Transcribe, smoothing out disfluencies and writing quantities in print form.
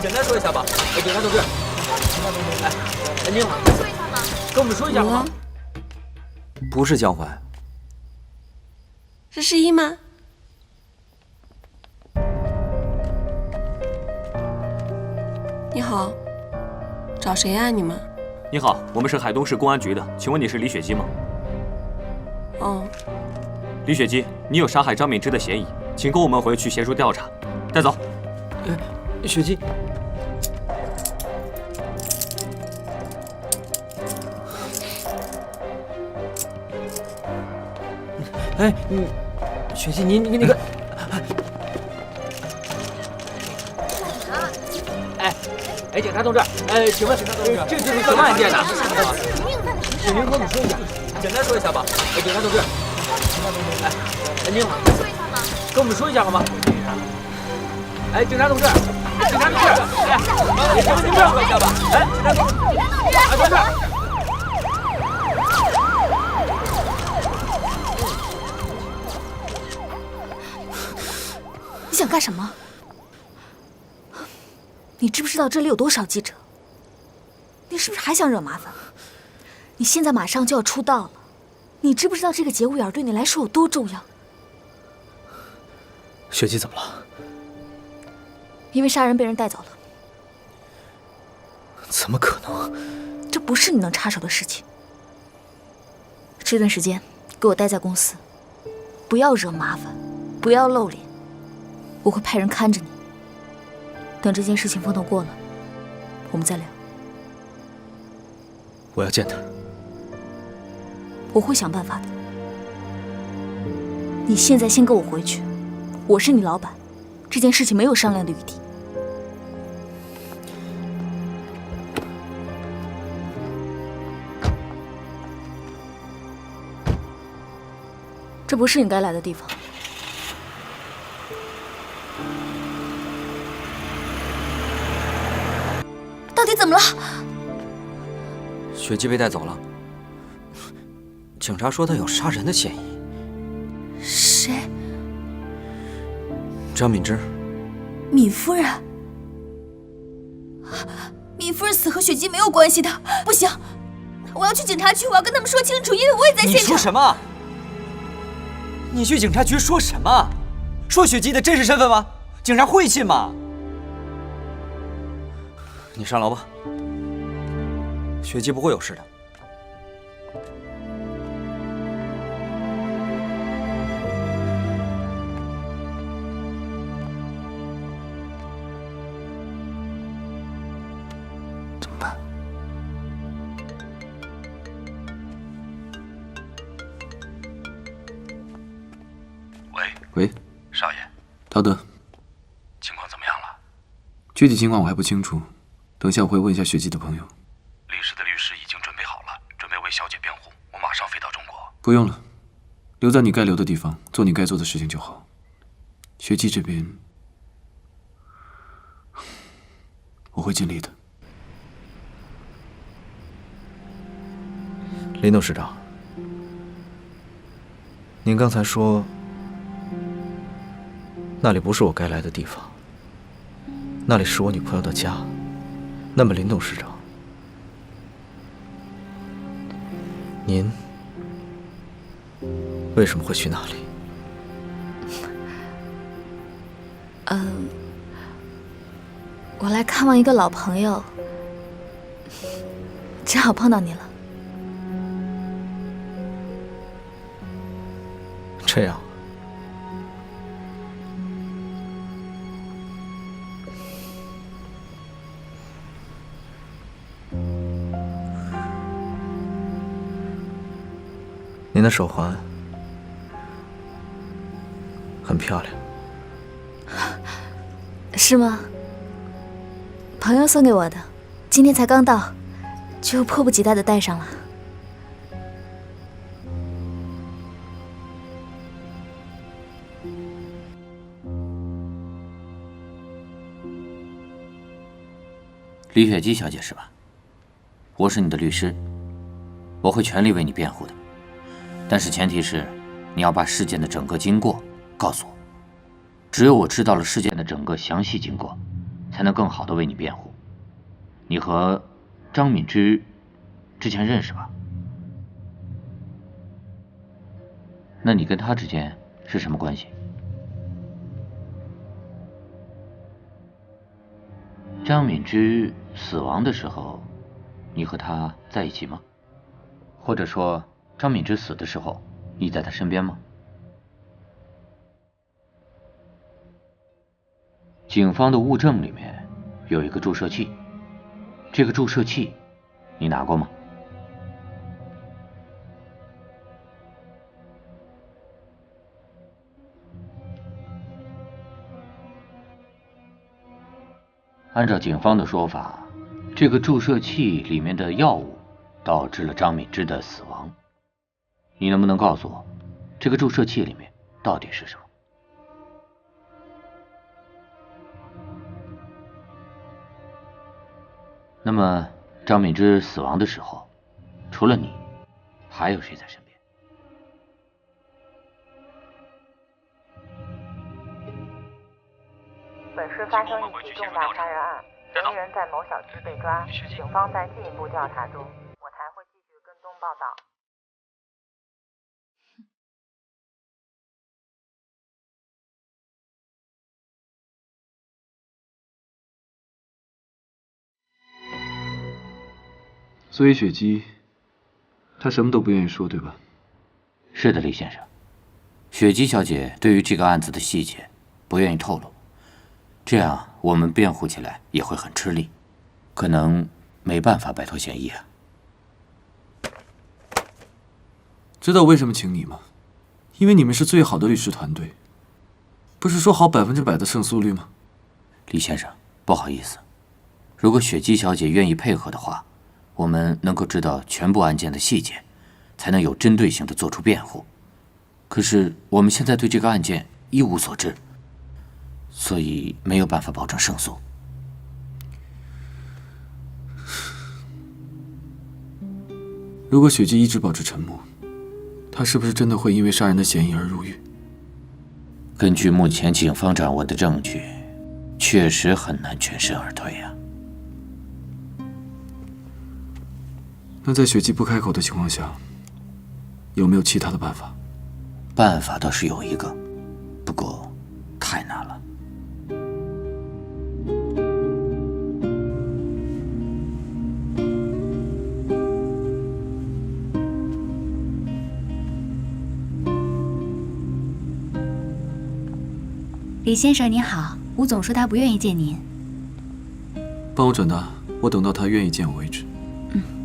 简单说一下吧。哎，警察同志，哎，您好，说一下吗？跟我们说一下好吗？不是交换，是世一吗？你好，找谁呀？你们？你好，我们是海东市公安局的，请问你是李雪姬吗？哦，李雪姬，你有杀害张敏之的嫌疑，请跟我们回去协助调查。带走。雪姬，哎，雪姬，你那个，哎，警察同志，请问，这是什么案件呢？请您和我们说一下，简单说一下吧。哎，警察同志，哎，您好，说一下吗？跟我们说一下好吗？哎，警察同志，警察同志，哎，请问您不要说一下吧？哎，警察同志，哎，同志。你想干什么？你知不知道这里有多少记者？你是不是还想惹麻烦？你现在马上就要出道了，你知不知道这个节骨眼对你来说有多重要？雪姬怎么了？因为杀人被人带走了，怎么可能？这不是你能插手的事情。这段时间给我待在公司，不要惹麻烦，不要露脸，我会派人看着你。等这件事情风头过了，我们再聊。我要见他。我会想办法的。你现在先跟我回去，我是你老板，这件事情没有商量的余地。这不是你该来的地方。到底怎么了？雪姬被带走了，警察说她有杀人的嫌疑。谁？张敏之。敏夫人。敏夫人死和雪姬没有关系的，不行，我要去警察局，我要跟他们说清楚，因为我也在现场。你说什么？你去警察局说什么？说雪姬的真实身份吗？警察会信吗？你上楼吧，雪姬不会有事的。怎么办？喂，少爷，陶德，情况怎么样了？具体情况我还不清楚，等下我会问一下雪姬的朋友。律师的律师已经准备好了，准备为小姐辩护。我马上飞到中国。不用了，留在你该留的地方，做你该做的事情就好。雪姬这边，我会尽力的。林董事长，您刚才说那里不是我该来的地方，那里是我女朋友的家。那么林董事长，您为什么会去那里？我来看望一个老朋友，正好碰到你了。这样，您的手环很漂亮。是吗？朋友送给我的，今天才刚到，就迫不及待地戴上了。李雪姬小姐是吧？我是你的律师，我会全力为你辩护的，但是前提是你要把事件的整个经过告诉我。只有我知道了事件的整个详细经过，才能更好的为你辩护。你和张敏之之前认识吧？那你跟他之间是什么关系？张敏之死亡的时候，你和他在一起吗？或者说，张敏之死的时候，你在他身边吗？警方的物证里面有一个注射器，这个注射器你拿过吗？按照警方的说法，这个注射器里面的药物导致了张敏之的死亡。你能不能告诉我，这个注射器里面到底是什么？那么，张敏之死亡的时候，除了你，还有谁在身边？本市发生一起重大杀人案，嫌疑人在某小区被抓，警方在进一步调查中，我台会继续跟踪报道。所以雪姬，她什么都不愿意说，对吧？是的，李先生。雪姬小姐对于这个案子的细节不愿意透露，这样我们辩护起来也会很吃力，可能没办法摆脱嫌疑啊。知道为什么请你吗？因为你们是最好的律师团队，不是说好100%的胜诉率吗？李先生，不好意思，如果雪姬小姐愿意配合的话，我们能够知道全部案件的细节，才能有针对性的做出辩护。可是我们现在对这个案件一无所知，所以没有办法保证胜诉。如果雪姬一直保持沉默，她是不是真的会因为杀人的嫌疑而入狱？根据目前警方掌握的证据，确实很难全身而退啊。那在雪姬不开口的情况下，有没有其他的办法？办法倒是有一个，不过太难了。李先生您好，吴总说他不愿意见您。帮我转达，我等到他愿意见我为止。嗯。